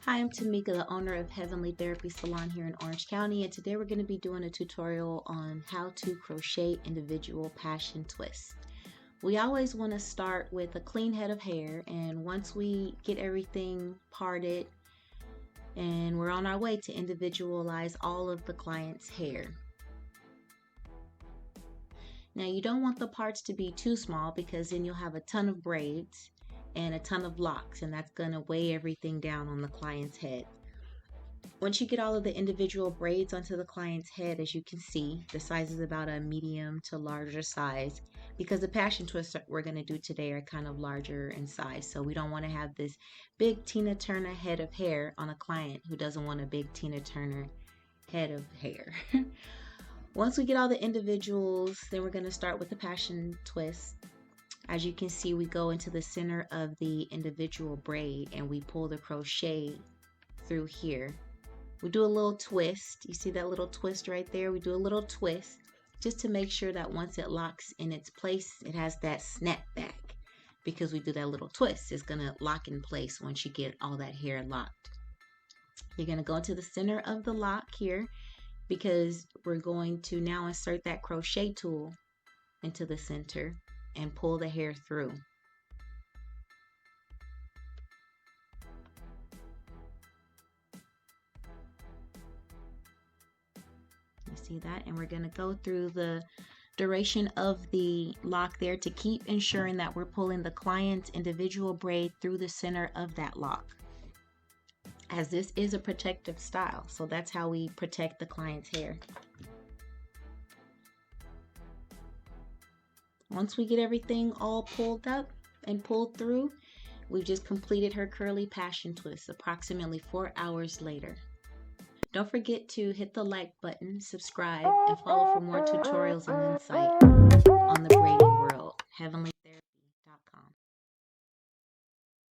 Hi, I'm Tamika, the owner of Heavenly Therapy Salon here in Orange County, and today we're going to be doing a tutorial on how to crochet individual passion twists. We always want to start with a clean head of hair, and once we get everything parted and we're on our way to individualize all of the client's hair. Now you don't want the parts to be too small because then you'll have a ton of braids and a ton of locks, and that's going to weigh everything down on the client's head. Once you get all of the individual braids onto the client's head, as you can see, the size is about a medium to larger size because the passion twists we're going to do today are kind of larger in size. So we don't want to have this big Tina Turner head of hair on a client who doesn't want a big Tina Turner head of hair. Once we get all the individuals, then we're going to start with the passion twist. As you can see, we go into the center of the individual braid and we pull the crochet through here. We do a little twist. You see that little twist right there? We do a little twist just to make sure that once it locks in its place, it has that snap back. Because we do that little twist, it's going to lock in place once you get all that hair locked. You're going to go into the center of the lock here because we're going to now insert that crochet tool into the center and pull the hair through. You see that? And we're going to go through the duration of the lock there to keep ensuring that we're pulling the client's individual braid through the center of that lock, as this is a protective style. So that's how we protect the client's hair. Once we get everything all pulled up and pulled through, we've just completed her curly passion twist approximately 4 hours later. Don't forget to hit the like button, subscribe, and follow for more tutorials and insight on the braiding world. Heavenly